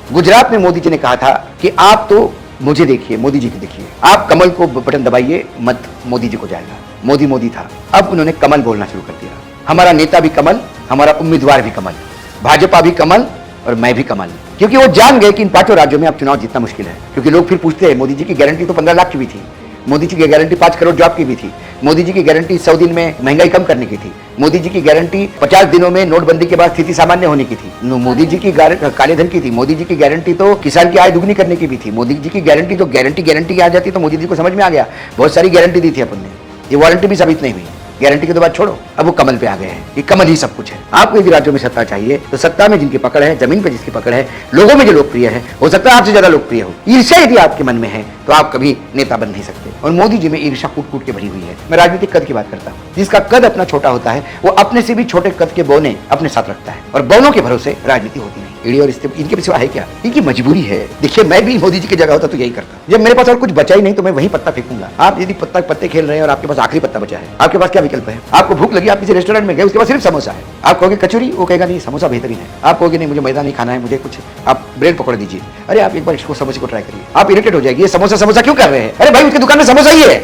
गुजरात में मोदी जी ने कहा था कि आप तो मुझे देखिए, मोदी जी को देखिए, आप कमल को बटन दबाइए मत, मोदी जी को जाएगा। मोदी मोदी था, अब उन्होंने कमल बोलना शुरू कर दिया। हमारा नेता भी कमल, हमारा उम्मीदवार भी कमल, भाजपा भी कमल और मैं भी कमल। क्योंकि वो जान गए कि इन 5 राज्यों में अब चुनाव जीतना मुश्किल है। क्योंकि लोग फिर पूछते हैं, मोदी जी की गारंटी तो 15 लाख की भी थी, मोदी जी की गारंटी 5 करोड़ जॉब की भी थी, मोदी जी की गारंटी 100 दिन में महंगाई कम करने की थी, मोदी जी की गारंटी 50 दिनों में नोटबंदी के बाद स्थिति सामान्य होने की थी, मोदी जी की काले धन की थी, मोदी जी की गारंटी तो किसान की आय दुगनी करने की भी थी, मोदी जी की गारंटी तो गारंटी आ जाती तो मोदी जी को समझ में आ गया, बहुत सारी गारंटी दी थी अपन ने, ये वारंटी भी साबित नहीं हुई। गारंटी के तो बात छोड़ो, अब वो कमल पे आ गए हैं, ये कमल ही सब कुछ है। आपको यदि राज्यों में सत्ता चाहिए तो सत्ता में जिनकी पकड़ है, जमीन पे जिसकी पकड़ है, लोगों में जो लोकप्रिय है, हो सकता है आपसे ज्यादा लोकप्रिय हो। ईर्ष्या यदि आपके मन में है तो आप कभी नेता बन नहीं सकते। और मोदी जी में ईर्ष्या कूट कूट के भरी हुई है। मैं राजनीतिक कद की बात करता हूँ। जिसका कद अपना छोटा होता है वो अपने से भी छोटे कद के बौने अपने साथ रखता है, और बौनों के भरोसे राजनीति होती नहीं। ईडी और इनके सिवा है क्या? इनकी मजबूरी है। देखिए, मैं भी मोदी जी की जगह होता तो यही करता। जब मेरे पास और कुछ बचा ही नहीं तो मैं वही पत्ता फेंकूंगा। आप यदि पत्ते खेल रहे हैं और आपके पास आखिरी पत्ता बचा है, आपके पास क्या विकल्प है? आपको भूख लगी, आप किसी रेस्टोरेंट में गए, उसके पास सिर्फ समोसा है, आप कहोगे कचौरी, वो कहेगा नहीं समोसा बेहतरीन है। आप कहोगे नहीं मुझे मैदा नहीं खाना है, मुझे कुछ आप ब्रेड पकौड़े दीजिए। अरे आप एक बार इसको समोसे को ट्राई करिए, आप इरिटेट हो जाएगी, ये समोसा क्यों कर रहे हैं? अरे भाई उसकी दुकान में समोसा ही है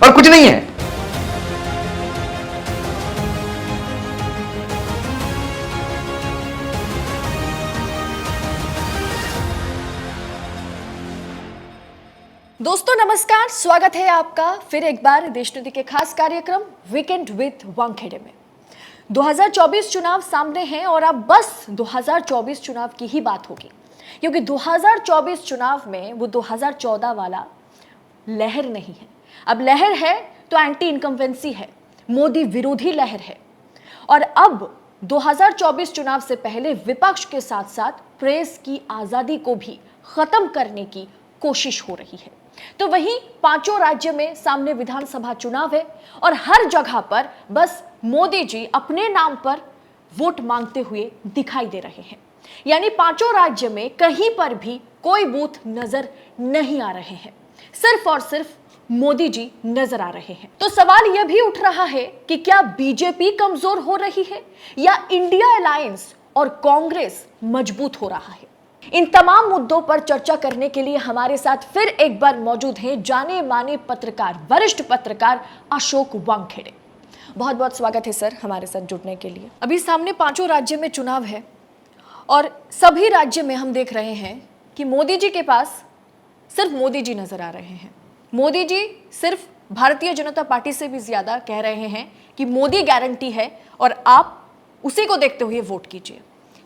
और कुछ नहीं है। दोस्तों नमस्कार, स्वागत है आपका फिर एक बार देशनीति के खास कार्यक्रम वीकेंड विद वानखेड़े में। 2024 चुनाव सामने हैं और अब बस 2024 चुनाव की ही बात होगी, क्योंकि 2024 चुनाव में वो 2014 वाला लहर नहीं है। अब लहर है तो एंटी इनकम्बेंसी है, मोदी विरोधी लहर है। और अब 2024 चुनाव से पहले विपक्ष के साथ साथ प्रेस की आजादी को भी खत्म करने की कोशिश हो रही है। तो वहीं 5 राज्य में सामने विधानसभा चुनाव है और हर जगह पर बस मोदी जी अपने नाम पर वोट मांगते हुए दिखाई दे रहे हैं। यानी 5 राज्य में कहीं पर भी कोई बूथ नजर नहीं आ रहे हैं, सिर्फ और सिर्फ मोदी जी नजर आ रहे हैं। तो सवाल यह भी उठ रहा है कि क्या बीजेपी कमजोर हो रही है या इंडिया अलायंस और कांग्रेस मजबूत हो रहा है? इन तमाम मुद्दों पर चर्चा करने के लिए हमारे साथ फिर एक बार मौजूद हैं जाने माने पत्रकार, वरिष्ठ पत्रकार अशोक वानखेड़े। बहुत बहुत स्वागत है सर हमारे साथ जुड़ने के लिए। अभी सामने 5 राज्य में चुनाव है और सभी राज्य में हम देख रहे हैं कि मोदी जी के पास सिर्फ मोदी जी नजर आ रहे हैं। मोदी जी सिर्फ भारतीय जनता पार्टी से भी ज्यादा कह रहे हैं कि मोदी गारंटी है और आप उसी को देखते हुए वोट कीजिए।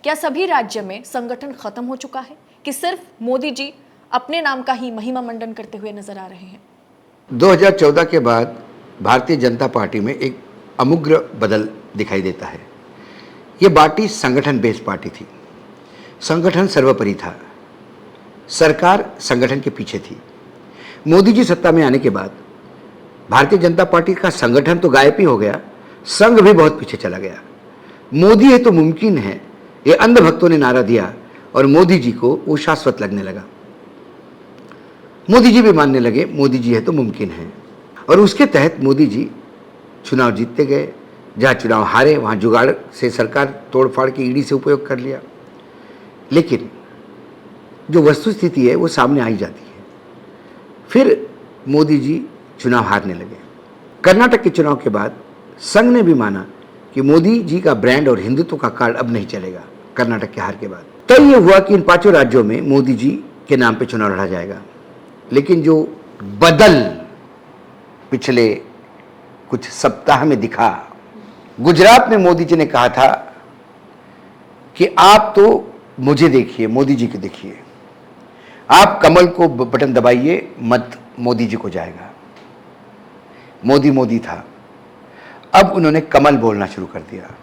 क्या सभी राज्य में संगठन खत्म हो चुका है कि सिर्फ मोदी जी अपने नाम का ही महिमा मंडन करते हुए नजर आ रहे हैं? 2014 के बाद भारतीय जनता पार्टी में एक अमुग्र बदल दिखाई देता है। ये पार्टी संगठन बेस्ड पार्टी थी, संगठन सर्वोपरि था, सरकार संगठन के पीछे थी। मोदी जी सत्ता में आने के बाद भारतीय जनता पार्टी का संगठन तो गायब ही हो गया, संघ भी बहुत पीछे चला गया। मोदी है तो मुमकिन है, ये अंधभक्तों ने नारा दिया और मोदी जी को वो शाश्वत लगने लगा। मोदी जी भी मानने लगे मोदी जी है तो मुमकिन है, और उसके तहत मोदी जी चुनाव जीतते गए। जहाँ चुनाव हारे वहाँ जुगाड़ से सरकार तोड़फाड़ के ईडी से उपयोग कर लिया, लेकिन जो वस्तुस्थिति है वो सामने आई जाती है। फिर मोदी जी चुनाव हारने लगे। कर्नाटक के चुनाव के बाद संघ ने भी माना कि मोदी जी का ब्रांड और हिंदुत्व का कार्ड अब नहीं चलेगा। कर्नाटक के हार के बाद तय ये हुआ कि इन 5 राज्यों में मोदी जी के नाम पे चुनाव लड़ा जाएगा। लेकिन जो बदल पिछले कुछ सप्ताह में दिखा, गुजरात में मोदी जी ने कहा था कि आप तो मुझे देखिए, मोदी जी को देखिए, आप कमल को बटन दबाइए मत, मोदी जी को जाएगा। मोदी मोदी था, अब उन्होंने कमल बोलना शुरू कर दिया।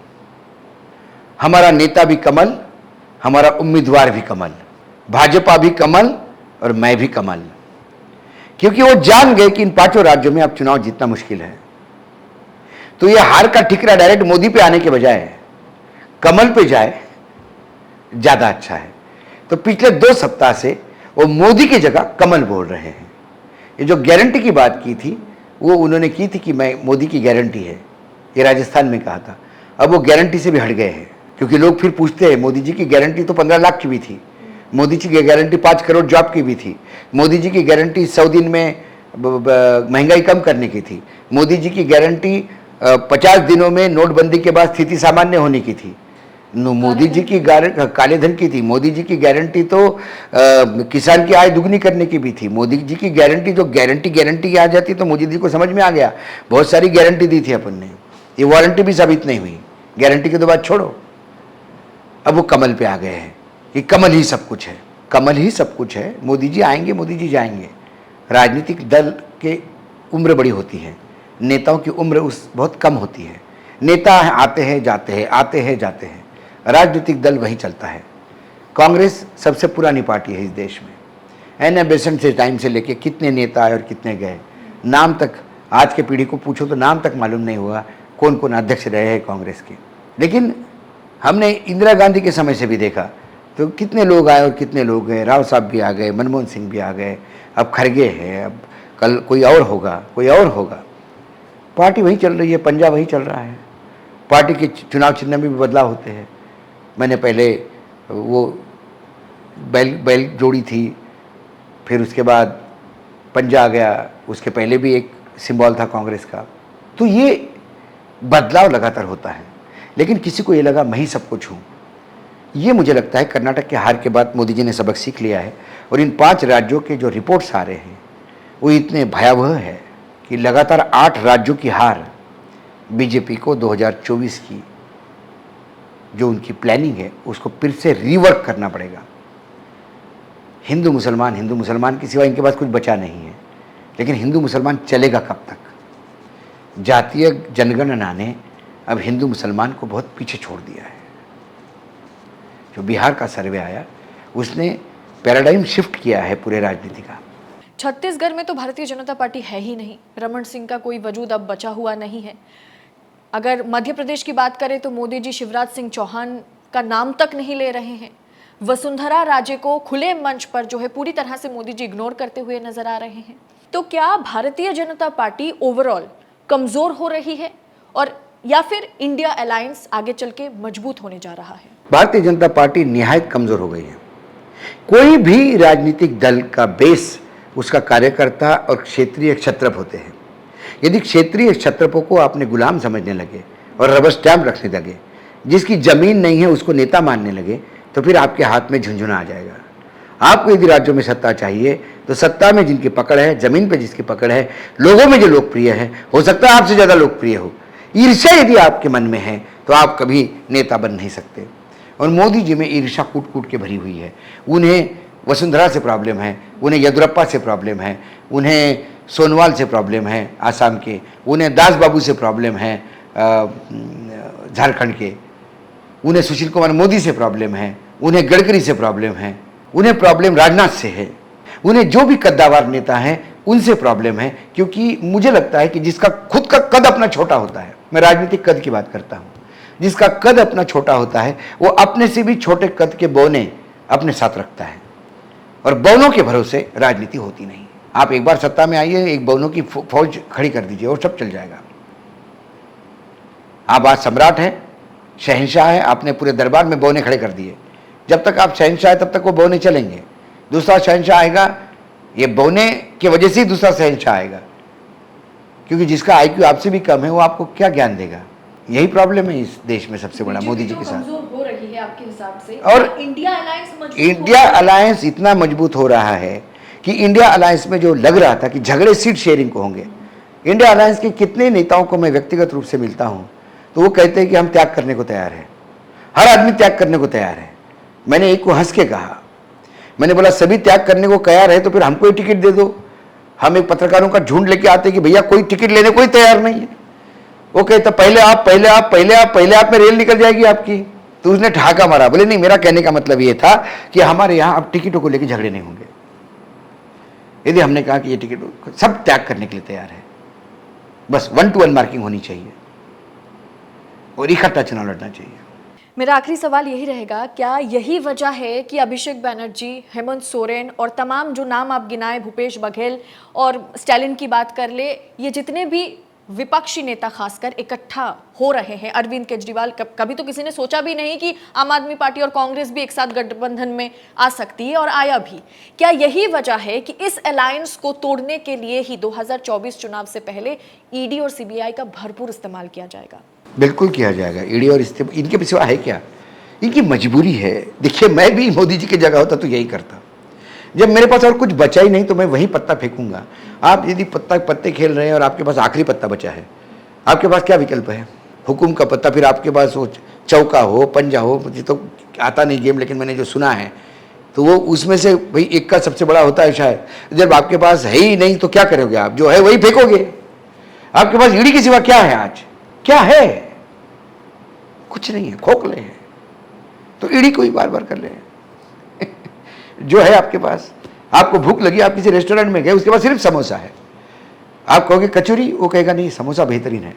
हमारा नेता भी कमल, हमारा उम्मीदवार भी कमल, भाजपा भी कमल और मैं भी कमल। क्योंकि वो जान गए कि इन 5 राज्यों में अब चुनाव जीतना मुश्किल है। तो ये हार का ठिकरा डायरेक्ट मोदी पे आने के बजाय कमल पे जाए, ज्यादा अच्छा है। तो पिछले 2 सप्ताह से वो मोदी की जगह कमल बोल रहे हैं। ये जो गारंटी की बात की थी वो उन्होंने की थी कि मैं मोदी की गारंटी है, ये राजस्थान में कहा था। अब वो गारंटी से भी हट गए हैं, क्योंकि लोग फिर पूछते हैं मोदी जी की गारंटी तो 15 लाख की भी थी, मोदी जी की गारंटी 5 करोड़ जॉब की भी थी। मोदी जी की गारंटी 100 दिन में महंगाई कम करने की थी। मोदी जी की गारंटी 50 दिनों में नोटबंदी के बाद स्थिति सामान्य होने की थी। मोदी जी की काले धन की थी। मोदी जी की गारंटी तो किसान की आय दुगनी करने की भी थी। मोदी जी की गारंटी जो गारंटी आ जाती तो मोदी जी को समझ में आ गया, बहुत सारी गारंटी दी थी अपन ने, ये वारंटी भी साबित नहीं हुई। गारंटी के तो बात छोड़ो, अब वो कमल पे आ गए हैं कि कमल ही सब कुछ है, कमल ही सब कुछ है। मोदी जी आएंगे, मोदी जी जाएंगे। राजनीतिक दल के उम्र बड़ी होती है, नेताओं की उम्र उस बहुत कम होती है। नेता आते हैं जाते हैं, आते हैं जाते हैं, राजनीतिक दल वही चलता है। कांग्रेस सबसे पुरानी पार्टी है इस देश में। एन बेसेंट से टाइम से लेके कितने नेता आए और कितने गए, नाम तक आज के पीढ़ी को पूछो तो नाम तक मालूम नहीं हुआ कौन कौन अध्यक्ष रहे हैं कांग्रेस के। लेकिन हमने इंदिरा गांधी के समय से भी देखा तो कितने लोग आए और कितने लोग गए। राव साहब भी आ गए, मनमोहन सिंह भी आ गए, अब खड़गे है, अब कल कोई और होगा, कोई और होगा। पार्टी वही चल रही है, पंजा वही चल रहा है। पार्टी के चुनाव चिन्ह में भी बदलाव होते हैं। मैंने पहले वो बैल जोड़ी थी, फिर उसके बाद पंजा आ गया, उसके पहले भी एक सिंबल था कांग्रेस का। तो ये बदलाव लगातार होता है, लेकिन किसी को ये लगा मैं ही सब कुछ हूँ। ये मुझे लगता है कर्नाटक के हार के बाद मोदी जी ने सबक सीख लिया है, और इन 5 राज्यों के जो रिपोर्ट्स आ रहे हैं वो इतने भयावह है कि लगातार 8 राज्यों की हार बीजेपी को 2024 की जो उनकी प्लानिंग है उसको फिर से रीवर्क करना पड़ेगा। हिंदू मुसलमान के सिवा इनके पास कुछ बचा नहीं है। लेकिन हिंदू मुसलमान चलेगा कब तक? जातीय जनगणना ने अब हिंदू मुसलमान को बहुत पीछे छोड़ दिया है। जो बिहार का सर्वे आया उसने पैराडाइम शिफ्ट किया है पूरे राजनीति का। छत्तीसगढ़ में तो भारतीय जनता पार्टी है ही नहीं, रमन सिंह का कोई वजूद अब बचा हुआ नहीं है। अगर मध्य प्रदेश की बात करें तो मोदी जी शिवराज सिंह चौहान का नाम तक नहीं ले रहे हैं। वसुंधरा राजे को खुले मंच पर जो है पूरी तरह से मोदी जी इग्नोर करते हुए नजर आ रहे हैं। तो क्या भारतीय जनता पार्टी ओवरऑल कमजोर हो रही है, और या फिर इंडिया अलायंस आगे चल के मजबूत होने जा रहा है? भारतीय जनता पार्टी निहायत कमजोर हो गई है। कोई भी राजनीतिक दल का बेस उसका कार्यकर्ता और क्षेत्रीय क्षत्रप होते हैं। यदि क्षेत्रीय क्षत्रपों को आपने गुलाम समझने लगे और रबर स्टैम्प रखने लगे, जिसकी जमीन नहीं है उसको नेता मानने लगे, तो फिर आपके हाथ में झुंझुना आ जाएगा। आपको यदि राज्यों में सत्ता चाहिए तो सत्ता में जिनकी पकड़ है, जमीन पर जिसकी पकड़ है, लोगों में जो लोकप्रिय है, हो सकता है आपसे ज़्यादा लोकप्रिय हो। ईर्ष्या यदि आपके मन में है तो आप कभी नेता बन नहीं सकते। और मोदी जी में ईर्ष्या कूट कूट के भरी हुई है। उन्हें वसुंधरा से प्रॉब्लम है, उन्हें येदुरप्पा से प्रॉब्लम है, उन्हें सोनवाल से प्रॉब्लम है आसाम के, उन्हें दास बाबू से प्रॉब्लम है झारखंड के, उन्हें सुशील कुमार मोदी से प्रॉब्लम है, उन्हें गडकरी से प्रॉब्लम है, उन्हें प्रॉब्लम राजनाथ से है, उन्हें जो भी कद्दावर नेता हैं उनसे प्रॉब्लम है। क्योंकि मुझे लगता है कि जिसका खुद का कद अपना छोटा होता है, मैं राजनीतिक कद की बात करता हूँ, जिसका कद अपना छोटा होता है वो अपने से भी छोटे कद के बौने अपने साथ रखता है, और बौनों के भरोसे राजनीति होती नहीं। आप एक बार सत्ता में आइए, एक बौनों की फौज खड़ी कर दीजिए और सब चल जाएगा। आप आज सम्राट हैं, शहंशाह है, आपने पूरे दरबार में बौने खड़े कर दिए। जब तक आप शहंशाह है तब तक वो बौने चलेंगे। दूसरा शहंशाह आएगा, ये बौने की वजह से ही दूसरा शहंशाह आएगा, क्योंकि जिसका IQ आपसे भी कम है वो आपको क्या ज्ञान देगा। यही प्रॉब्लम है इस देश में सबसे बड़ा मोदी जी के साथ। हो रही है आपके हिसाब से, और इंडिया अलायंस इतना मजबूत हो रहा है कि इंडिया अलायंस में जो लग रहा था कि झगड़े सीट शेयरिंग को होंगे, इंडिया अलायंस के कितने नेताओं को मैं व्यक्तिगत रूप से मिलता हूं तो वो कहते हैं कि हम त्याग करने को तैयार हैं, हर आदमी त्याग करने को तैयार है। मैंने एक को हंस के कहा, मैंने बोला सभी त्याग करने को तैयार है तो फिर हमको ही टिकट दे दो। हम एक पत्रकारों का झुंड लेके आते कि भैया कोई टिकट लेने को ही तैयार नहीं है। वो कहता पहले आप में रेल निकल जाएगी आपकी। तो उसने ठहाका मारा, बोले नहीं, मेरा कहने का मतलब ये था कि हमारे यहाँ अब टिकटों को लेकर झगड़े नहीं होंगे। यदि हमने कहा कि ये टिकट सब त्याग करने के लिए तैयार है, बस 1 to 1 मार्किंग होनी चाहिए और इकट्ठा चुनाव लड़ना चाहिए। मेरा आखिरी सवाल यही रहेगा, क्या यही वजह है कि अभिषेक बनर्जी, हेमंत सोरेन और तमाम जो नाम आप गिनाए, भूपेश बघेल और स्टालिन की बात कर ले, ये जितने भी विपक्षी नेता खासकर इकट्ठा हो रहे हैं। अरविंद केजरीवाल, कभी तो किसी ने सोचा भी नहीं कि आम आदमी पार्टी और कांग्रेस भी एक साथ गठबंधन में आ सकती है, और आया भी। क्या यही वजह है कि इस अलायंस को तोड़ने के लिए ही 2024 चुनाव से पहले ईडी और सीबीआई का भरपूर इस्तेमाल किया जाएगा? बिल्कुल किया जाएगा। ईडी और इनके पिछवा है क्या? इनकी मजबूरी है। देखिए, मैं भी मोदी जी की जगह होता तो यही करता। जब मेरे पास और कुछ बचा ही नहीं तो मैं वही पत्ता फेंकूंगा। आप यदि पत्ते खेल रहे हैं और आपके पास आखिरी पत्ता बचा है, आपके पास क्या विकल्प है? हुकुम का पत्ता, फिर आपके पास वो चौका हो, पंजा हो, मुझे तो आता नहीं गेम, लेकिन मैंने जो सुना है तो वो उसमें से भाई एक का सबसे बड़ा होता है शायद। जब आपके पास है ही नहीं तो क्या करोगे आप? जो है वही फेंकोगे। आपके पास ईडी के सिवा क्या है? आज क्या है? कुछ नहीं है, खोखले हैं। तो ईडी को ही बार बार कर ले। जो है आपके पास, आपको भूख लगी, आप किसी रेस्टोरेंट में गए, उसके पास सिर्फ समोसा है। आप कहोगे कचौरी, वो कहेगा नहीं समोसा बेहतरीन है।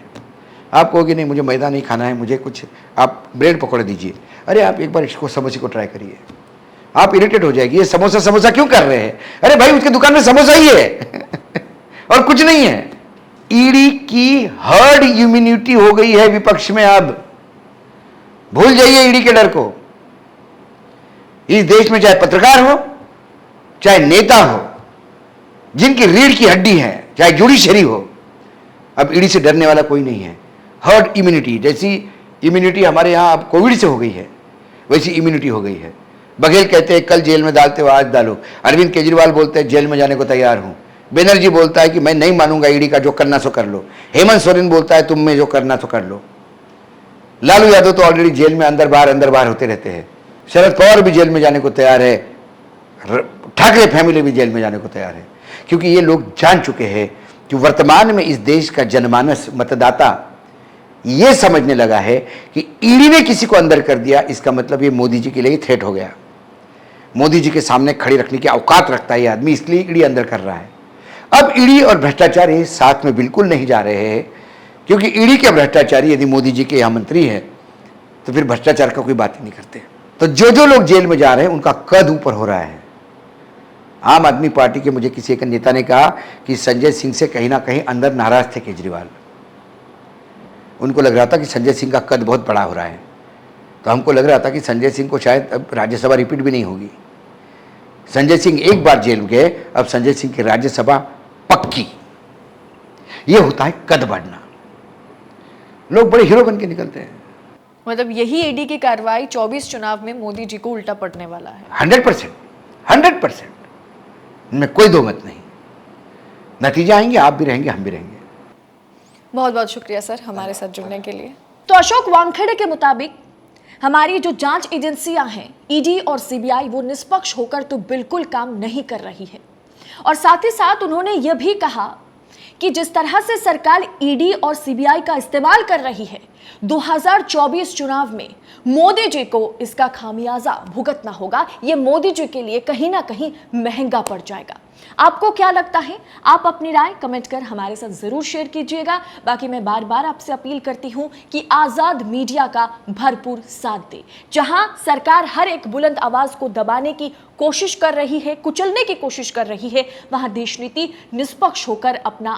आप कहोगे नहीं मुझे मैदा नहीं खाना है, मुझे कुछ आप ब्रेड पकौड़े दीजिए। अरे आप एक बार इसको समोसे को ट्राई करिए, आप इरिटेट हो जाएगी। ये समोसा क्यों कर रहे हैं? अरे भाई उसके दुकान में समोसा ही है और कुछ नहीं है। ईडी की हर्ड इम्यूनिटी हो गई है विपक्ष में। अब भूल जाइए ईडी के डर को। इस देश में चाहे पत्रकार हो, चाहे नेता हो, जिनकी रीढ़ की हड्डी है, चाहे जुडिशरी हो, अब ईडी से डरने वाला कोई नहीं है। हर्ड इम्यूनिटी, जैसी इम्यूनिटी हमारे यहां अब कोविड से हो गई है, वैसी इम्यूनिटी हो गई है। बघेल कहते हैं कल जेल में डालते हो आज डालो। अरविंद केजरीवाल बोलते हैं जेल में जाने को तैयार हूं। बनर्जी बोलता है कि मैं नहीं मानूंगा ईडी का, जो करना सो कर लो। हेमंत सोरेन बोलता है तुम में जो करना सो कर लो। लालू यादव तो ऑलरेडी जेल में अंदर बाहर होते रहते हैं। शरद पवार भी जेल में जाने को तैयार है। ठाकरे फैमिली भी जेल में जाने को तैयार है, क्योंकि ये लोग जान चुके हैं कि वर्तमान में इस देश का जनमानस, मतदाता ये समझने लगा है कि ईडी ने किसी को अंदर कर दिया, इसका मतलब ये मोदी जी के लिए थ्रेट हो गया। मोदी जी के सामने खड़ी रखने की औकात रखता है ये आदमी, इसलिए ईडी अंदर कर रहा है। अब ईडी और भ्रष्टाचार ये साथ में बिल्कुल नहीं जा रहे हैं, क्योंकि ईडी के भ्रष्टाचारी यदि मोदी जी के यहाँ मंत्री है तो फिर भ्रष्टाचार का कोई बात ही नहीं करते। तो जो लोग जेल में जा रहे हैं उनका कद ऊपर हो रहा है। आम आदमी पार्टी के मुझे किसी एक नेता ने कहा कि संजय सिंह से कहीं ना कहीं अंदर नाराज थे केजरीवाल। उनको लग रहा था कि संजय सिंह का कद बहुत बड़ा हो रहा है। तो हमको लग रहा था कि संजय सिंह को शायद अब राज्यसभा रिपीट भी नहीं होगी। संजय सिंह एक बार जेल गए, अब संजय सिंह की राज्यसभा पक्की। यह होता है कद बढ़ना। लोग बड़े हीरो बन के निकलते हैं। मतलब यही ईडी की कार्रवाई 24 चुनाव में मोदी जी को उल्टा पड़ने वाला है। 100%, इनमें कोई दो मत नहीं। नतीजा आएंगे, आप भी रहेंगे, हम भी रहेंगे। बहुत बहुत शुक्रिया सर हमारे साथ जुड़ने के लिए। तो अशोक वानखेड़े के मुताबिक हमारी जो जांच एजेंसियां हैं, ईडी और सीबीआई, वो निष्पक्ष होकर तो बिल्कुल काम नहीं कर रही है। और साथ ही साथ उन्होंने यह भी कहा कि जिस तरह से सरकार ईडी और सीबीआई का इस्तेमाल कर रही है, 2024 चुनाव में मोदी जी को इसका खामियाजा भुगतना होगा। ये मोदी जी के लिए कहीं ना कहीं महंगा पड़ जाएगा। आपको क्या लगता है? आप अपनी राय कमेंट कर हमारे साथ जरूर शेयर कीजिएगा। बाकी मैं बार बार आपसे अपील करती हूं कि आजाद मीडिया का भरपूर साथ दे। जहां सरकार हर एक बुलंद आवाज को दबाने की कोशिश कर रही है, कुचलने की कोशिश कर रही है, वहां देश नीति निष्पक्ष होकर अपना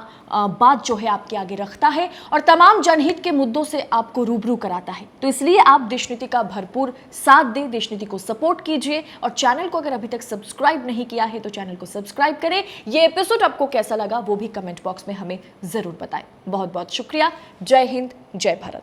बात जो है आपके आगे रखता है और तमाम जनहित के मुद्दों से आपको रूबरू कराता है। तो इसलिए आप देश नीति का भरपूर साथ दें, देश नीति को सपोर्ट कीजिए और चैनल को अगर अभी तक सब्सक्राइब नहीं किया है तो चैनल को सब्सक्राइब करें। ये एपिसोड आपको कैसा लगा वो भी कमेंट बॉक्स में हमें जरूर बताएं। बहुत बहुत शुक्रिया। जय हिंद, जय भारत।